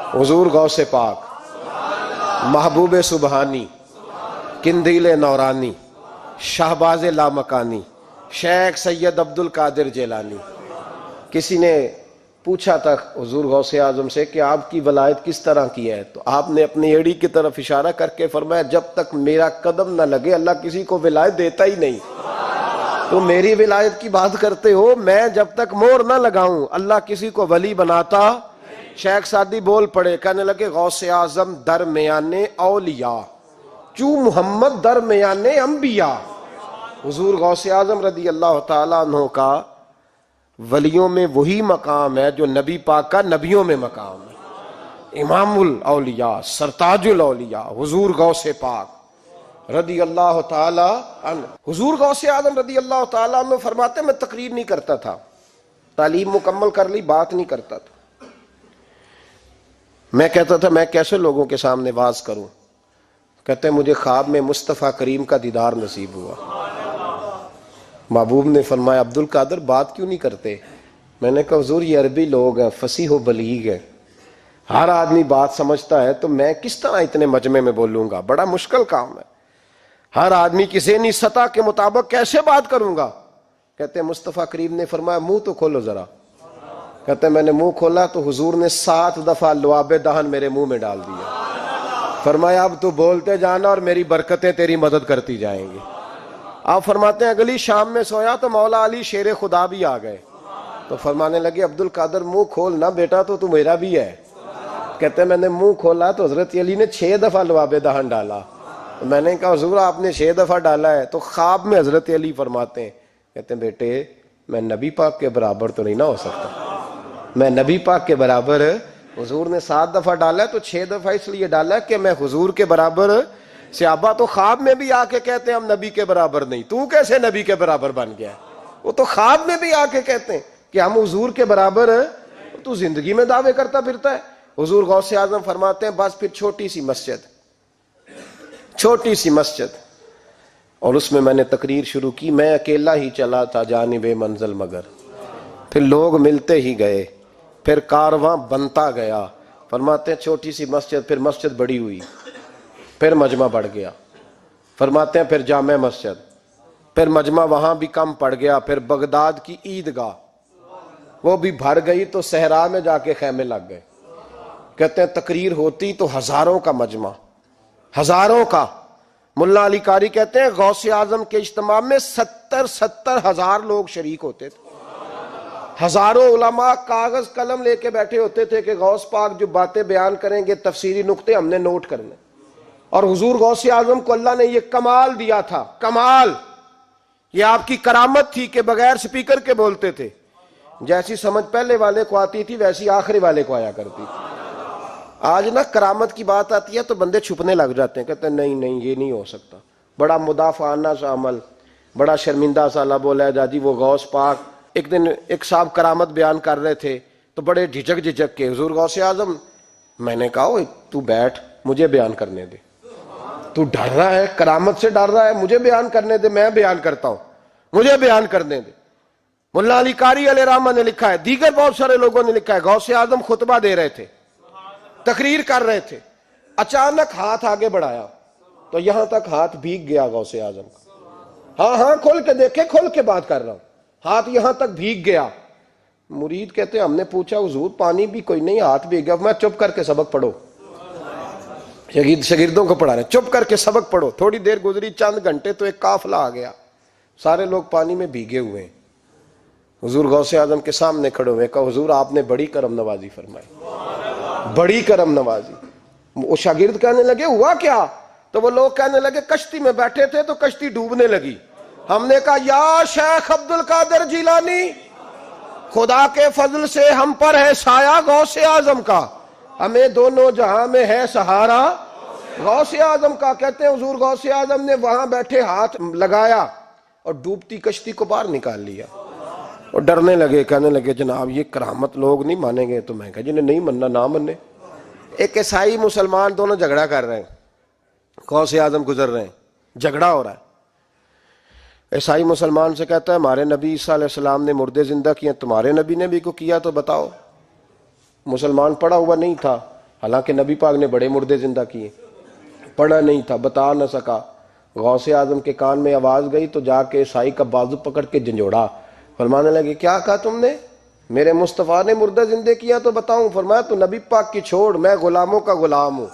حضور غوث پاک، محبوب سبحانی، قندیل نورانی، شہباز لامکانی، شیخ سید عبد القادر جیلانی۔ کسی نے پوچھا تھا حضور غوث اعظم سے کہ آپ کی ولایت کس طرح کی ہے، تو آپ نے اپنی ایڑی کی طرف اشارہ کر کے فرمایا جب تک میرا قدم نہ لگے اللہ کسی کو ولایت دیتا ہی نہیں۔ تو میری ولایت کی بات کرتے ہو، میں جب تک مور نہ لگاؤں اللہ کسی کو ولی بناتا۔ شیخ سعدی بول پڑے، کہنے لگے غوث اعظم درمیان اولیاء چوں محمد درمیان انبیاء۔ حضور غوث اعظم رضی اللہ تعالیٰ عنہ کا ولیوں میں وہی مقام ہے جو نبی پاک کا نبیوں میں مقام ہے۔ امام الاولیاء، سرتاج الاولیاء حضور غوث پاک رضی اللہ تعالی عنہ۔ حضور غوث اعظم رضی اللہ تعالی عنہ فرماتے میں تقریر نہیں کرتا تھا، تعلیم مکمل کر لی بات نہیں کرتا تھا۔ میں کہتا تھا میں کیسے لوگوں کے سامنے واز کروں، کہتے ہیں مجھے خواب میں مصطفیٰ کریم کا دیدار نصیب ہوا۔ محبوب نے فرمایا عبد القادر بات کیوں نہیں کرتے؟ میں نے کہا حضور یہ عربی لوگ ہیں، فصیح و بلیغ ہیں، ہر آدمی بات سمجھتا ہے، تو میں کس طرح اتنے مجمع میں بولوں گا، بڑا مشکل کام ہے، ہر آدمی کی ذہنی سطح کے مطابق کیسے بات کروں گا؟ کہتے ہیں مصطفیٰ کریم نے فرمایا منہ تو کھولو ذرا۔ کہتے ہیں میں نے منہ کھولا تو حضور نے 7 دفعہ لعاب دہن میرے منہ میں ڈال دیا۔ فرمایا اب تو بولتے جانا اور میری برکتیں تیری مدد کرتی جائیں گی۔ آپ فرماتے ہیں اگلی شام میں سویا تو مولا علی شیر خدا بھی آ گئے، تو فرمانے لگے عبد القادر منہ کھول نا بیٹا، تو میرا بھی ہے۔ کہتے ہیں میں نے منہ کھولا تو حضرت علی نے 6 دفعہ لعاب دہن ڈالا۔ میں نے کہا حضور آپ نے 6 دفعہ ڈالا ہے، تو خواب میں حضرت علی فرماتے ہیں، کہتے ہیں بیٹے میں نبی پاک کے برابر تو نہیں نہ ہو سکتا، میں نبی پاک کے برابر، حضور نے 7 دفعہ ڈالا ہے تو 6 دفعہ اس لیے ڈالا ہے کہ میں حضور کے برابر۔ صحابہ تو خواب میں بھی آ کے کہتے ہیں ہم نبی کے برابر نہیں، تو کیسے نبی کے برابر بن گیا؟ وہ تو خواب میں بھی آ کے کہتے ہیں کہ ہم حضور کے برابر، تو زندگی میں دعوے کرتا پھرتا ہے۔ حضور غوث اعظم فرماتے ہیں بس پھر چھوٹی سی مسجد، اور اس میں نے تقریر شروع کی، میں اکیلا ہی چلا تھا جانب منزل مگر، پھر لوگ ملتے ہی گئے، پھر کارواں بنتا گیا۔ فرماتے ہیں چھوٹی سی مسجد، پھر مسجد بڑی ہوئی، پھر مجمع بڑھ گیا۔ فرماتے ہیں پھر جامع مسجد، پھر مجمع وہاں بھی کم پڑ گیا، پھر بغداد کی عیدگاہ وہ بھی بھر گئی تو صحرا میں جا کے خیمے لگ گئے۔ کہتے ہیں تقریر ہوتی تو ہزاروں کا مجمع، ہزاروں کا۔ ملا علی قاری کہتے ہیں غوث اعظم کے اجتماع میں 70 ہزار لوگ شریک ہوتے تھے، ہزاروں علماء کاغذ قلم لے کے بیٹھے ہوتے تھے کہ غوث پاک جو باتیں بیان کریں گے تفسیری نقطے ہم نے نوٹ کرنے۔ اور حضور غوث اعظم کو اللہ نے یہ کمال دیا تھا، کمال، یہ آپ کی کرامت تھی کہ بغیر سپیکر کے بولتے تھے، جیسی سمجھ پہلے والے کو آتی تھی ویسی آخری والے کو آیا کرتی تھی۔ آج نا کرامت کی بات آتی ہے تو بندے چھپنے لگ جاتے ہیں، کہتے ہیں نہیں یہ نہیں ہو سکتا، بڑا مدافعانہ سا عمل، بڑا شرمندہ سا لب و لہجہ جی وہ غوث پاک۔ ایک دن ایک صاحب کرامت بیان کر رہے تھے تو بڑے جھجک کے حضور غوث اعظم، میں نے کہا تو بیٹھ مجھے بیان کرنے دے، تو ڈر رہا ہے کرامت سے ڈر رہا ہے، مجھے بیان کرنے دے، میں بیان کرتا ہوں، مجھے بیان کرنے دے۔ ملا علی قاری علیہ رحمہ نے لکھا ہے، دیگر بہت سارے لوگوں نے لکھا ہے، غوث اعظم خطبہ دے رہے تھے، تقریر کر رہے تھے، اچانک ہاتھ آگے بڑھایا تو یہاں تک ہاتھ بھیگ گیا غوث اعظم کا۔ ہاں کھول کے دیکھے، کھول کے بات کر رہا ہوں، ہاتھ یہاں تک بھیگ گیا۔ مرید کہتے ہیں ہم نے پوچھا حضور پانی بھی کوئی نہیں، ہاتھ بھیگ گیا۔ میں چپ کر کے سبق پڑھو، شاگردوں کو پڑھا رہے چپ کر کے سبق پڑھو۔ تھوڑی دیر گزری، چند گھنٹے تو ایک قافلہ آ گیا، سارے لوگ پانی میں بھیگے ہوئے ہیں۔ حضور غوث اعظم کے سامنے کھڑے ہوئے، کہا حضور آپ نے بڑی کرم نوازی فرمائی، بڑی کرم نوازی۔ وہ شاگرد کہنے لگے ہوا کیا؟ تو وہ لوگ کہنے لگے کشتی میں بیٹھے تھے تو کشتی ڈوبنے لگی، ہم نے کہا یا شیخ عبد القادر جیلانی، خدا کے فضل سے ہم پر ہے سایہ غوث اعظم کا، ہمیں دونوں جہاں میں ہے سہارا غوث اعظم کا۔ کہتے ہیں حضور غوث اعظم نے وہاں بیٹھے ہاتھ لگایا اور ڈوبتی کشتی کو باہر نکال لیا، اور ڈرنے لگے، کہنے لگے جناب یہ کرامت لوگ نہیں مانیں گے۔ تو میں کہا جنہیں نہیں مننا نہ منے۔ ایک عیسائی مسلمان دونوں جھگڑا کر رہے ہیں، غوث اعظم گزر رہے ہیں، جھگڑا ہو رہا ہے۔ عیسائی مسلمان سے کہتا ہے ہمارے نبی عیسیٰ علیہ السلام نے مردے زندہ کیے، تمہارے نبی نے بھی کو کیا تو بتاؤ۔ مسلمان پڑھا ہوا نہیں تھا، حالانکہ نبی پاک نے بڑے مردے زندہ کیے، پڑھا نہیں تھا، بتا نہ سکا۔ غوث اعظم کے کان میں آواز گئی تو جا کے عیسائی کا بازو پکڑ کے جھنجھوڑا، فرمانے لگے کیا کہا تم نے؟ میرے مصطفیٰ نے مردہ زندہ کیا تو بتاؤں؟ فرمایا تو نبی پاک کی چھوڑ، میں غلاموں کا غلام ہوں،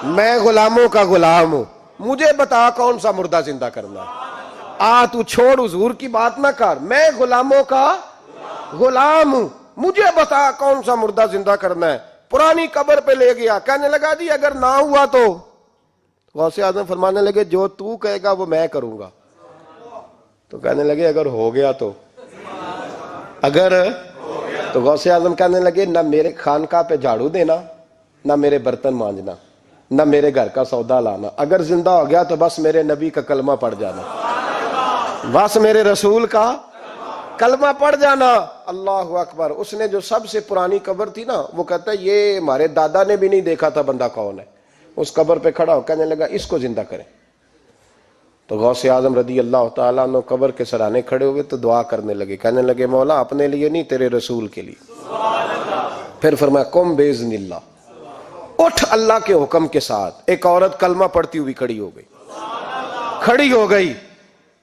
میں غلاموں کا غلام ہوں، مجھے بتا کون سا مردہ زندہ کرنا ہے۔ تو چھوڑ حضور کی بات نہ کر، میں غلاموں کا غلام ہوں، مجھے بتا کون سا مردہ زندہ کرنا ہے۔ پرانی قبر پہ لے گیا، کہنے لگا جی اگر نہ ہوا تو؟ غوث اعظم فرمانے لگے جو تو کہے گا وہ میں کروں گا۔ تو کہنے لگے اگر ہو گیا تو؟ اگر تو غوث اعظم کہنے لگے نہ میرے خانقاہ پہ جھاڑو دینا، نہ میرے برتن مانجنا، نہ میرے گھر کا سودا لانا، اگر زندہ ہو گیا تو بس میرے نبی کا کلمہ پڑھ جانا، بس میرے رسول کا کلمہ پڑھ جانا۔ اللہ اکبر۔ اس نے جو سب سے پرانی قبر تھی نا، وہ کہتا ہے یہ ہمارے دادا نے بھی نہیں دیکھا تھا بندہ کون ہے۔ اس قبر پہ کھڑا ہو کہنے لگا اس کو زندہ کریں۔ تو غوث اعظم رضی اللہ تعالیٰ عنہ قبر کے سرانے کھڑے ہوئے تو دعا کرنے لگے، کہنے لگے مولا اپنے لیے نہیں، تیرے رسول کے لیے۔ پھر فرمایا قم باذن اللہ، اٹھ اللہ کے حکم کے ساتھ۔ ایک عورت کلمہ پڑھتی ہوئی کھڑی ہو گئی، کھڑی ہو گئی،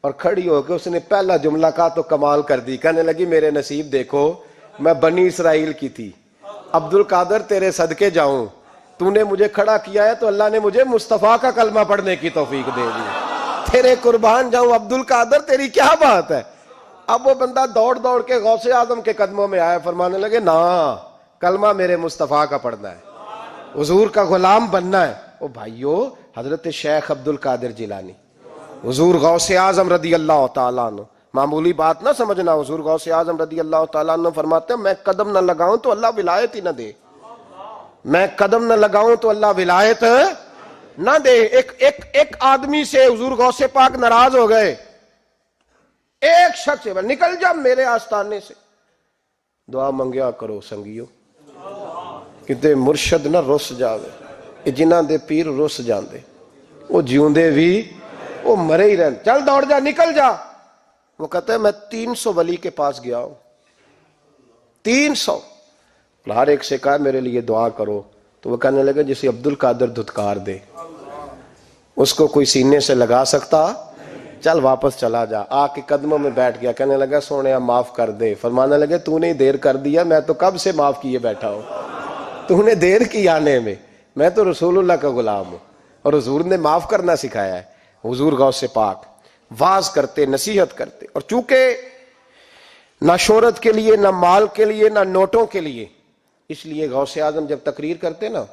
اور کھڑی ہو کے اس نے پہلا جملہ کہا تو کمال کر دی، کہنے لگی میرے نصیب دیکھو، میں بنی اسرائیل کی تھی، عبد القادر تیرے صدقے جاؤں، تو نے مجھے کھڑا کیا ہے تو اللہ نے مجھے مصطفیٰ کا کلمہ پڑھنے کی توفیق دے دی، تیرے قربان جاؤں عبد القادر، تیری کیا بات ہے۔ اب وہ بندہ دوڑ دوڑ کے غوث اعظم کے قدموں میں آیا، فرمانے لگے نا کلمہ میرے مصطفیٰ کا پڑھنا ہے، حضور کا غلام بننا ہے۔ او بھائیو، حضرت شیخ عبد القادر جیلانی، حضور غوث اعظم رضی اللہ تعالیٰ عنہ، معمولی بات نہ سمجھنا، حضور غوث اعظم رضی اللہ تعالیٰ عنہ فرماتے ہیں میں قدم نہ لگاؤں تو اللہ ولایت ہی نہ دے، میں قدم نہ لگاؤں تو اللہ ولایت نہ دے۔ ایک آدمی سے حضور غوث پاک ناراض ہو گئے، ایک شخص سے، نکل جا میرے آستانے سے۔ دعا منگیا کرو سنگیو، کتے مرشد نہ رس جاوے، جنہاں دے پیر رس جاندے، وہ جیوندے بھی وہ مرے ہی رہن، چل دوڑ جا، نکل جا۔ وہ کہتا ہے میں 300 ولی کے پاس گیا ہوں، 300، ہر ایک سے کہا میرے لیے دعا کرو۔ تو وہ کہنے لگا جسے عبد القادر دھتکار دے اس کو کوئی سینے سے لگا سکتا؟ چل واپس چلا جا۔ آ کے قدموں میں بیٹھ گیا، کہنے لگا سونیا معاف کر دے۔ فرمانے لگے تو نے دیر کر دیا، میں تو کب سے معاف کیے بیٹھا ہوں، تو نے دیر کی آنے میں تو رسول اللہ کا غلام ہوں، اور حضور نے معاف کرنا سکھایا ہے۔ حضور غوث پاک واز کرتے، نصیحت کرتے، اور چونکہ نہ شہرت کے لیے، نہ مال کے لیے، نہ نوٹوں کے لیے، اس لیے غوث اعظم جب تقریر کرتے نا،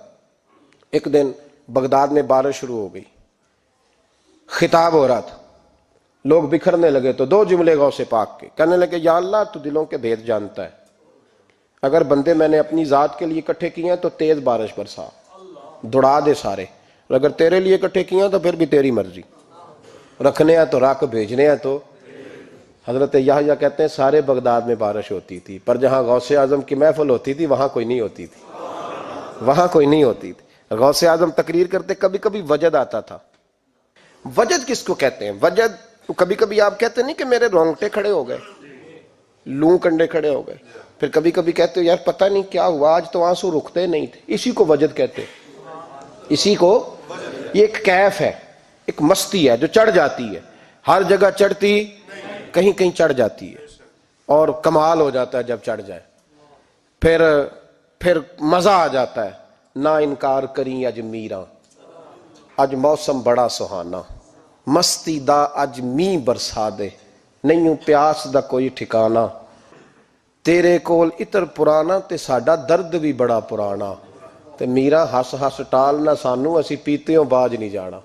ایک دن بغداد میں بارش شروع ہو گئی، خطاب ہو رہا تھا، لوگ بکھرنے لگے تو 2 جملے غوث پاک کے، کہنے لگے یا اللہ تو دلوں کے بھید جانتا ہے، اگر بندے میں نے اپنی ذات کے لیے اکٹھے کیے ہیں تو تیز بارش برسا، دوڑا دے سارے، اور اگر تیرے لیے اکٹھے کیے ہیں تو پھر بھی تیری مرضی، رکھنے ہیں تو رکھ، بھیجنے ہیں تو۔ حضرت یحییٰ کہتے ہیں سارے بغداد میں بارش ہوتی تھی، پر جہاں غوث اعظم کی محفل ہوتی تھی وہاں کوئی نہیں ہوتی تھی، وہاں کوئی نہیں ہوتی تھی۔ غوث اعظم تقریر کرتے کبھی کبھی وجد آتا تھا۔ وجد کس کو کہتے ہیں؟ وجد کبھی کبھی آپ کہتے نہیں کہ میرے رونگٹے کھڑے ہو گئے، لوں کنڈے کھڑے ہو گئے، پھر کبھی کبھی کہتے ہو یار پتہ نہیں کیا ہوا آج تو آنسو رکتے نہیں تھے، اسی کو وجد کہتے ہیں۔ اسی کو، یہ ایک کیف ہے، ایک مستی ہے جو چڑھ جاتی ہے، ہر جگہ چڑھتی کہیں کہیں چڑھ جاتی ہے، اور کمال ہو جاتا ہے جب چڑھ جائے، پھر مزہ آ جاتا ہے۔ نہ انکار کریں اج میراں، اج موسم بڑا سہانا، مستی دا اج می برسا دے، نہیں پیاس دا کوئی ٹھکانا، تیرے کول اتر پرانا تے ساڈا درد بھی بڑا پرانا، تے میرا ہس ہس ٹال نہ سانو، اسی پیتےوں باج نہیں جانا۔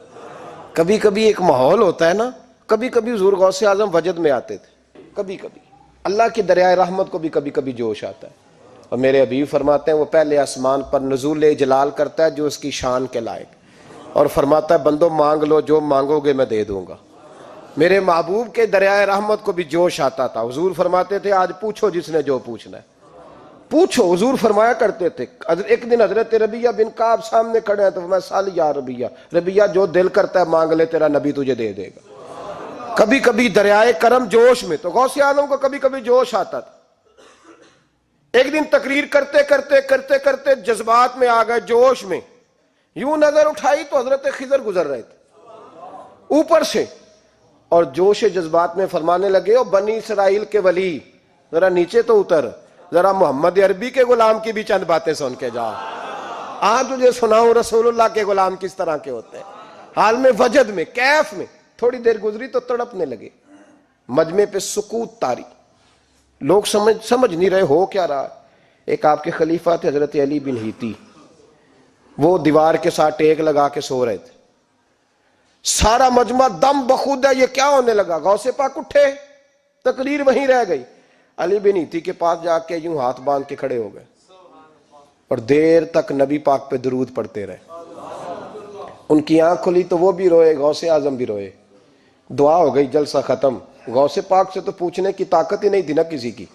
کبھی کبھی ایک ماحول ہوتا ہے نا، کبھی کبھی حضور غوث اعظم وجد میں آتے تھے، کبھی کبھی اللہ کی دریائے رحمت کو بھی کبھی کبھی جوش آتا ہے، اور میرے حبیب فرماتے ہیں وہ پہلے آسمان پر نزول جلال کرتا ہے جو اس کی شان کے لائق، اور فرماتا ہے بندو مانگ لو جو مانگو گے میں دے دوں گا۔ میرے محبوب کے دریائے رحمت کو بھی جوش آتا تھا، حضور فرماتے تھے آج پوچھو جس نے جو پوچھنا ہے پوچھو۔ حضور فرمایا کرتے تھے، ایک دن حضرت ربیہ بن کعب سامنے کھڑے ہیں تو میں سال یا ربیہ، ربیہ جو دل کرتا ہے مانگ لے تیرا نبی تجھے دے دے گا۔ کبھی کبھی دریائے کرم جوش میں، تو غوث اعظم کو کبھی کبھی جوش آتا تھا، ایک دن تقریر کرتے کرتے کرتے کرتے جذبات میں آ گئے، جوش میں، یوں نظر اٹھائی تو حضرت خضر گزر رہے تھے اوپر سے، اور جوش جذبات میں فرمانے لگے، او بنی اسرائیل کے ولی ذرا نیچے تو اتر، ذرا محمد عربی کے غلام کی بھی چند باتیں سن کے جا، آج تجھے سناؤں رسول اللہ کے غلام کس طرح کے ہوتے ہیں۔ حال میں وجد میں، کیف میں، تھوڑی دیر گزری تو تڑپنے لگے، مجمع پہ سکوت طاری، لوگ سمجھ نہیں رہے ہو کیا رہا۔ ایک آپ کے خلیفہ تھے حضرت علی بن ہیتی، وہ دیوار کے ساتھ ٹیک لگا کے سو رہے تھے، سارا مجمع دم بخود ہے، یہ کیا ہونے لگا؟ غوث پاک اٹھے، تقریر وہیں رہ گئی، علی بن ہیتی کے پاس جا کے یوں ہاتھ باندھ کے کھڑے ہو گئے اور دیر تک نبی پاک پہ درود پڑھتے رہے۔ ان کی آنکھ کھلی تو وہ بھی روئے، غوث اعظم بھی روئے، دعا ہو گئی، جلسہ ختم۔ غوث پاک سے تو پوچھنے کی طاقت ہی نہیں تھی نا کسی کی،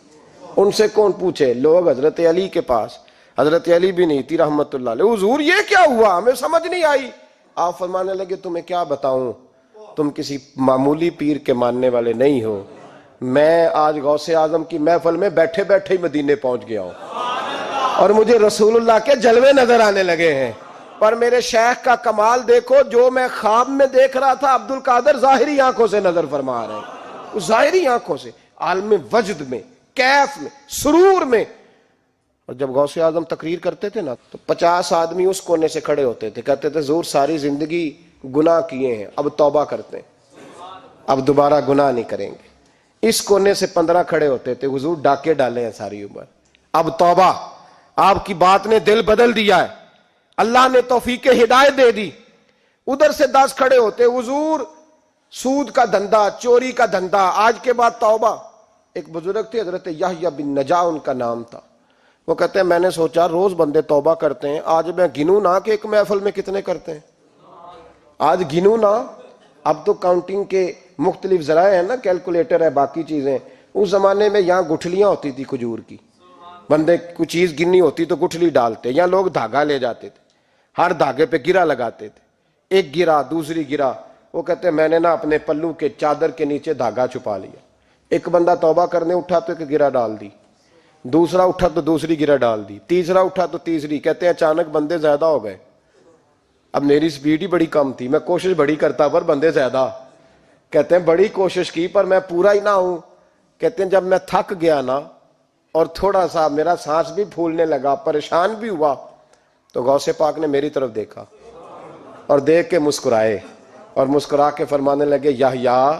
ان سے کون پوچھے؟ لوگ حضرت علی کے پاس، حضرت علی بن ہیتی رحمت اللہ علیہ، حضور یہ کیا ہوا؟ ہمیں سمجھ نہیں آئی۔ آپ فرمانے لگے، تمہیں کیا بتاؤں، تم کسی معمولی پیر کے ماننے والے نہیں ہو، میں آج غوث اعظم کی محفل میں بیٹھے بیٹھے ہی مدینے پہنچ گیا ہوں اور مجھے رسول اللہ کے جلوے نظر آنے لگے ہیں، پر میرے شیخ کا کمال دیکھو، جو میں خواب میں دیکھ رہا تھا عبد القادر ظاہری آنکھوں سے نظر فرما رہے ہیں، ظاہری آنکھوں سے، عالم وجد میں، کیف میں، سرور میں۔ اور جب غوث اعظم تقریر کرتے تھے نا تو 50 آدمی اس کونے سے کھڑے ہوتے تھے، کہتے تھے حضور ساری زندگی گناہ کیے ہیں، اب توبہ کرتے ہیں، اب دوبارہ گناہ نہیں کریں گے۔ اس کونے سے 15 کھڑے ہوتے تھے، حضور ڈاکے ڈالے ہیں ساری عمر، اب توبہ، آپ کی بات نے دل بدل دیا ہے، اللہ نے توفیق ہدایت دے دی۔ ادھر سے 10 کھڑے ہوتے، حضور سود کا دھندا، چوری کا دھندا، آج کے بعد توبہ۔ ایک بزرگ تھے حضرت یحییٰ بن نجا ان کا نام تھا، وہ کہتے ہیں میں نے سوچا روز بندے توبہ کرتے ہیں، آج میں گنوں نہ کہ ایک محفل میں کتنے کرتے ہیں، آج گنوں نہ۔ اب تو کاؤنٹنگ کے مختلف ذرائع ہیں نا، کیلکولیٹر ہے، باقی چیزیں۔ اس زمانے میں یہاں گٹھلیاں ہوتی تھی کھجور کی، بندے کوئی چیز گننی ہوتی تو گٹھلی ڈالتے، یا لوگ دھاگا لے جاتے تھے، ہر دھاگے پہ گرہ لگاتے تھے، ایک گرہ دوسری گرہ۔ وہ کہتے ہیں میں نے نا اپنے پلو کے چادر کے نیچے دھاگا چھپا لیا، ایک بندہ توبہ کرنے اٹھا تو ایک گرہ ڈال دی، دوسرا اٹھا تو دوسری گرہ ڈال دی، تیسرا اٹھا تو تیسری۔ کہتے ہیں اچانک بندے زیادہ ہو گئے، اب میری سپیڈ ہی بڑی کم تھی، میں کوشش بڑی کرتا پر بندے زیادہ۔ کہتے ہیں بڑی کوشش کی پر میں پورا ہی نہ ہوں۔ کہتے ہیں جب میں تھک گیا نا اور تھوڑا سا میرا سانس بھی پھولنے لگا، پریشان بھی ہوا، تو غوث پاک نے میری طرف دیکھا اور دیکھ کے مسکرائے اور مسکرا کے فرمانے لگے، یحییٰ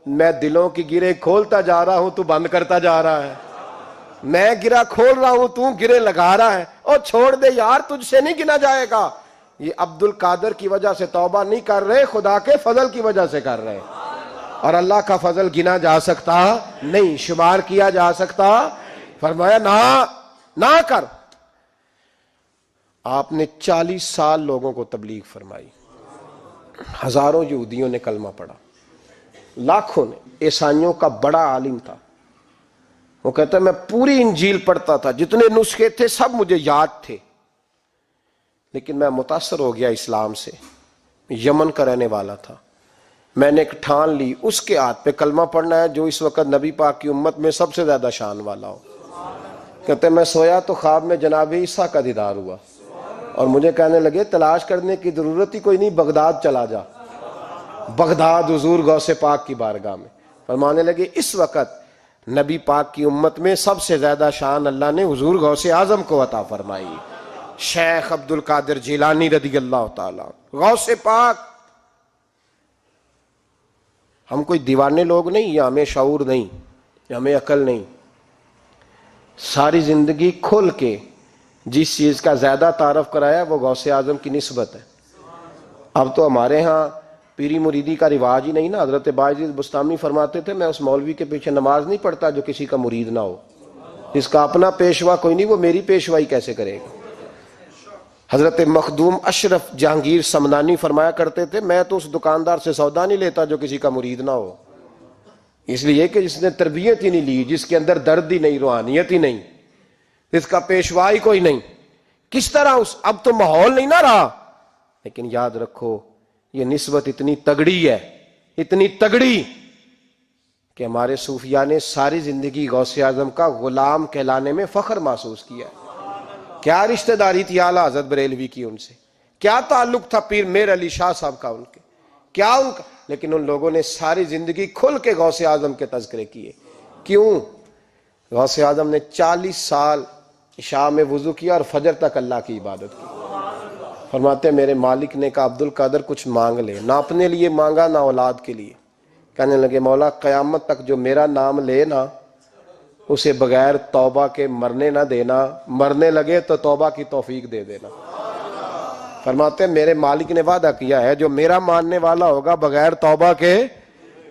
میں دلوں کی گرے کھولتا جا رہا ہوں، تو بند کرتا جا رہا ہے، میں گرہ کھول رہا ہوں، تو گرے لگا رہا ہے، اور چھوڑ دے یار، تجھ سے نہیں گنا جائے گا۔ یہ عبد القادر کی وجہ سے توبہ نہیں کر رہے، خدا کے فضل کی وجہ سے کر رہے، اور اللہ کا فضل گنا جا سکتا نہیں، شمار کیا جا سکتا۔ فرمایا نہ کر۔ آپ نے 40 سال لوگوں کو تبلیغ فرمائی، ہزاروں یہودیوں نے کلمہ پڑھا، لاکھوں نے۔ عیسائیوں کا بڑا عالم تھا، وہ کہتا ہے میں پوری انجیل پڑھتا تھا، جتنے نسخے تھے سب مجھے یاد تھے، لیکن میں متاثر ہو گیا اسلام سے۔ یمن کا رہنے والا تھا، میں نے ایک ٹھان لی اس کے ہاتھ پہ کلمہ پڑھنا ہے جو اس وقت نبی پاک کی امت میں سب سے زیادہ شان والا ہو۔ کہتے ہیں میں سویا تو خواب میں جناب عیسیٰ کا دیدار ہوا، اور مجھے کہنے لگے تلاش کرنے کی ضرورت ہی کوئی نہیں، بغداد چلا جا۔ بغداد حضور غوث پاک کی بارگاہ میں فرمانے لگے اس وقت نبی پاک کی امت میں سب سے زیادہ شان اللہ نے حضور غوث اعظم کو عطا فرمائی، شیخ عبد القادر جیلانی رضی اللہ تعالیٰ غوث پاک۔ ہم کوئی دیوانے لوگ نہیں، یا ہمیں شعور نہیں، یا ہمیں عقل نہیں، ساری زندگی کھل کے جس چیز کا زیادہ تعارف کرایا وہ غوث اعظم کی نسبت ہے۔ اب تو ہمارے ہاں پیری مریدی کا رواج ہی نہیں نا۔ حضرت باعزید بستامی فرماتے تھے میں اس مولوی کے پیچھے نماز نہیں پڑھتا جو کسی کا مرید نہ ہو، جس کا اپنا پیشوا کوئی نہیں وہ میری پیشوائی کیسے کرے گا۔ حضرت مخدوم اشرف جہانگیر سمنانی فرمایا کرتے تھے میں تو اس دکاندار سے سودا نہیں لیتا جو کسی کا مرید نہ ہو، اس لیے کہ جس نے تربیت ہی نہیں لی، جس کے اندر درد ہی نہیں، روحانیت ہی نہیں، جس کا پیشوا ہی کوئی نہیں، کس طرح اب تو ماحول نہیں نہ رہا۔ لیکن یاد رکھو یہ نسبت اتنی تگڑی ہے، اتنی تگڑی کہ ہمارے صوفیاء نے ساری زندگی غوث اعظم کا غلام کہلانے میں فخر محسوس کیا ہے۔ کیا رشتہ داری تھی اعلیٰ حضرت بریلوی کی ان سے، کیا تعلق تھا پیر میر علی شاہ صاحب کا ان کے، کیا ان کا، لیکن ان لوگوں نے ساری زندگی کھل کے غوث اعظم کے تذکرے کیے۔ کیوں؟ غوث اعظم نے 40 سال عشاء میں وضو کیا اور فجر تک اللہ کی عبادت کی۔ فرماتے ہیں میرے مالک نے کہا عبد القادر کچھ مانگ لے، نہ اپنے لیے مانگا نہ اولاد کے لیے۔ کہنے لگے مولا قیامت تک جو میرا نام لے نا اسے بغیر توبہ کے مرنے نہ دینا، مرنے لگے تو توبہ کی توفیق دے دینا۔ فرماتے ہیں میرے مالک نے وعدہ کیا ہے جو میرا ماننے والا ہوگا بغیر توبہ کے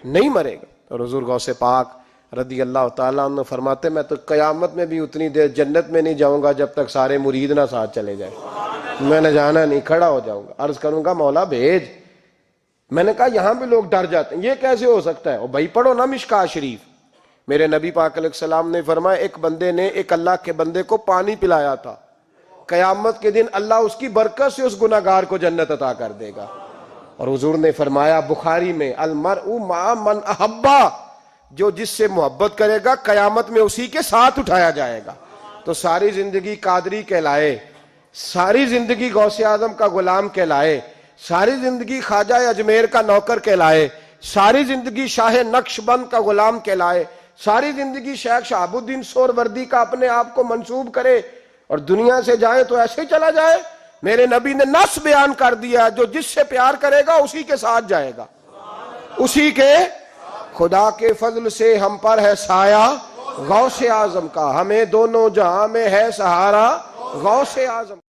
نہیں مرے گا۔ اور حضور غوث پاک رضی اللہ تعالیٰ عنہ فرماتے میں تو قیامت میں بھی اتنی دیر جنت میں نہیں جاؤں گا جب تک سارے مرید نہ ساتھ چلے جائیں، میں نہ جانا نہیں، کھڑا ہو جاؤں گا، عرض کروں گا مولا بھیج۔ میں نے کہا یہاں بھی لوگ ڈر جاتے ہیں، یہ کیسے ہو سکتا ہے؟ اور بھائی پڑھو نا مشکاہ شریف، میرے نبی پاک علیہ السلام نے فرمایا ایک بندے نے ایک اللہ کے بندے کو پانی پلایا تھا، قیامت کے دن اللہ اس کی برکت سے اس گناہگار کو جنت عطا کر دے گا۔ اور حضور نے فرمایا بخاری میں المرء مع من احبا، جو جس سے محبت کرے گا قیامت میں اسی کے ساتھ اٹھایا جائے گا۔ تو ساری زندگی قادری کہلائے، ساری زندگی غوث اعظم کا غلام کہلائے، ساری زندگی خواجہ اجمیر کا نوکر کہلائے، ساری زندگی شاہ نقش بند کا غلام کہلائے، ساری زندگی شیخ شہاب الدین سہروردی کا اپنے آپ کو منسوب کرے اور دنیا سے جائے تو ایسے ہی چلا جائے؟ میرے نبی نے نص بیان کر دیا جو جس سے پیار کرے گا اسی کے ساتھ جائے گا، اسی کے۔ خدا کے فضل سے ہم پر ہے سایہ غوث اعظم کا، ہمیں دونوں جہاں میں ہے سہارا غوث اعظم۔